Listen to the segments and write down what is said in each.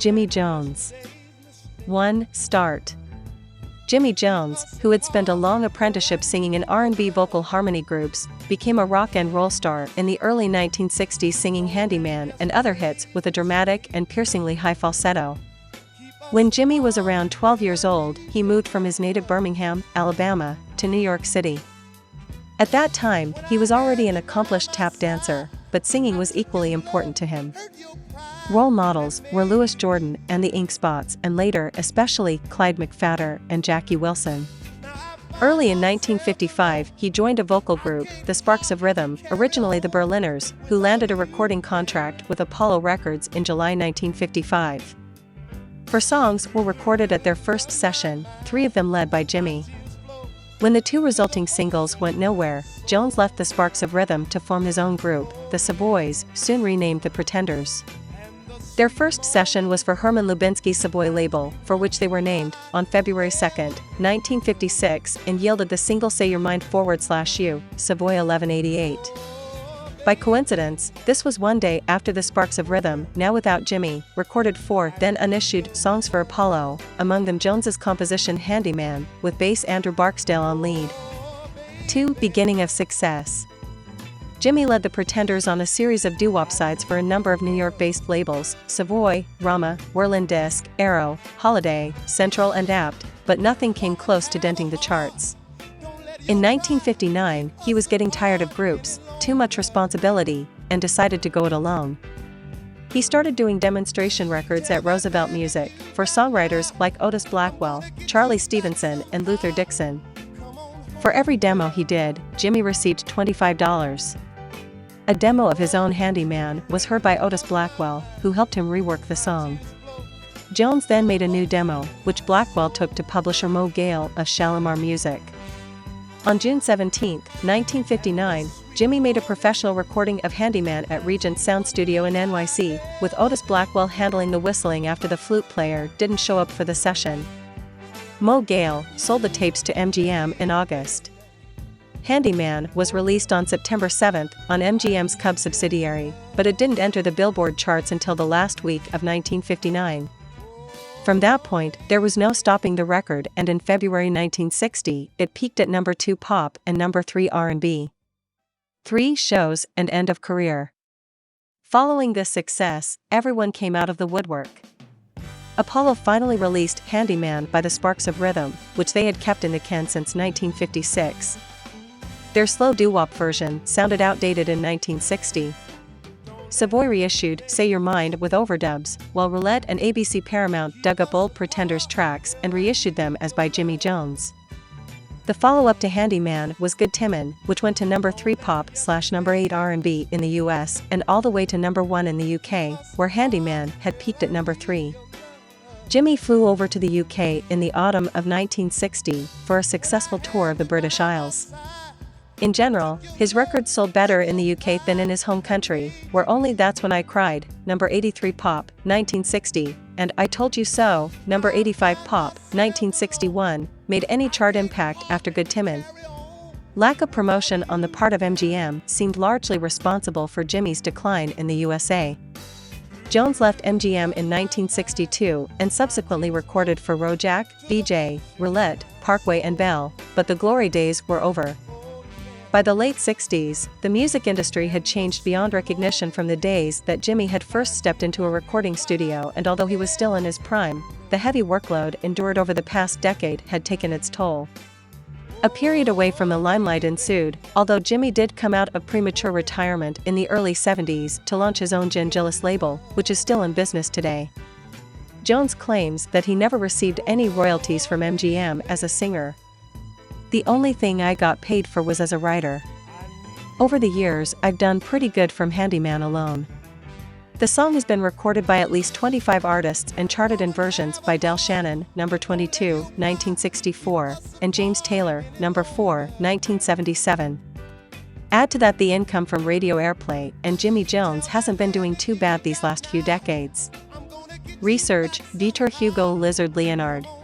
Jimmy Jones. 1. Start. Jimmy Jones, who had spent a long apprenticeship singing in R&B vocal harmony groups, became a rock and roll star in the early 1960s singing Handyman and other hits with a dramatic and piercingly high falsetto. When Jimmy was around 12 years old, he moved from his native Birmingham, Alabama, to New York City. At that time, he was already an accomplished tap dancer, but singing was equally important to him. Role models were Louis Jordan and the Ink Spots, and later especially Clyde McPhatter and Jackie Wilson. Early in 1955, he joined a vocal group, the Sparks of Rhythm, originally the Berliners, who landed a recording contract with Apollo Records in July 1955. 4 songs were recorded at their first session, 3 of them led by Jimmy. When the 2 resulting singles went nowhere, Jones left the Sparks of Rhythm to form his own group, the Savoys, soon renamed the Pretenders. Their first session was for Herman Lubinsky's Savoy label, for which they were named, on February 2, 1956, and yielded the single Say Your Mind /You, Savoy 1188. By coincidence, this was one day after the Sparks of Rhythm, now without Jimmy, recorded 4 then unissued songs for Apollo, among them Jones's composition Handyman, with bass Andrew Barksdale on lead. 2. Beginning of success. Jimmy led the Pretenders on a series of doo-wop sides for a number of New York-based labels, Savoy, Rama, Whirlin' Disc, Arrow, Holiday, Central and Apt, but nothing came close to denting the charts. In 1959, he was getting tired of groups, too much responsibility, and decided to go it alone. He started doing demonstration records at Roosevelt Music, for songwriters like Otis Blackwell, Charlie Stevenson and Luther Dixon. For every demo he did, Jimmy received $25. A demo of his own Handyman was heard by Otis Blackwell, who helped him rework the song. Jones then made a new demo, which Blackwell took to publisher Mo Gale of Shalimar Music. On June 17, 1959, Jimmy made a professional recording of Handyman at Regent Sound Studio in NYC, with Otis Blackwell handling the whistling after the flute player didn't show up for the session. Mo Gale sold the tapes to MGM in August. Handyman was released on September 7 on MGM's Cub subsidiary, but it didn't enter the Billboard charts until the last week of 1959. From that point, there was no stopping the record, and in February 1960, it peaked at number 2 pop and number 3 R&B. 3 shows and end of career. Following this success, everyone came out of the woodwork. Apollo finally released Handyman by the Sparks of Rhythm, which they had kept in the can since 1956. Their slow doo-wop version sounded outdated in 1960. Savoy reissued Say Your Mind with overdubs, while Roulette and ABC Paramount dug up old Pretenders tracks and reissued them as by Jimmy Jones. The follow-up to Handyman was Good Timmin', which went to number 3 pop/number 8 R&B in the US and all the way to number 1 in the UK, where Handyman had peaked at number 3. Jimmy flew over to the UK in the autumn of 1960 for a successful tour of the British Isles. In general, his records sold better in the UK than in his home country, where only That's When I Cried, number 83 pop, 1960, and I Told You So, number 85 pop, 1961, made any chart impact after Good Timmin'. Lack of promotion on the part of MGM seemed largely responsible for Jimmy's decline in the USA. Jones left MGM in 1962 and subsequently recorded for Rojack, VJ, Roulette, Parkway and Bell, but the glory days were over. By the late 60s, the music industry had changed beyond recognition from the days that Jimmy had first stepped into a recording studio, and although he was still in his prime, the heavy workload endured over the past decade had taken its toll. A period away from the limelight ensued, although Jimmy did come out of premature retirement in the early 70s to launch his own Gin Gillis label, which is still in business today. Jones claims that he never received any royalties from MGM as a singer. The only thing I got paid for was as a writer. Over the years, I've done pretty good from Handyman alone. The song has been recorded by at least 25 artists and charted in versions by Del Shannon, number 22, 1964, and James Taylor, number 4, 1977. Add to that the income from radio airplay, and Jimmy Jones hasn't been doing too bad these last few decades. Research, Vitor Hugo Lizard Leonardi.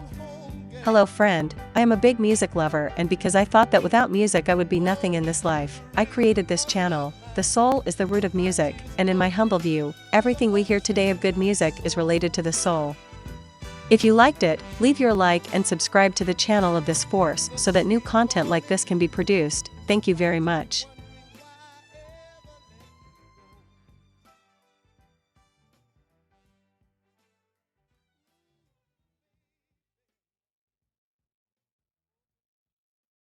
Hello friend, I am a big music lover, and because I thought that without music I would be nothing in this life, I created this channel, the soul is the root of music, and in my humble view, everything we hear today of good music is related to the soul. If you liked it, leave your like and subscribe to the channel of this force so that new content like this can be produced. Thank you very much.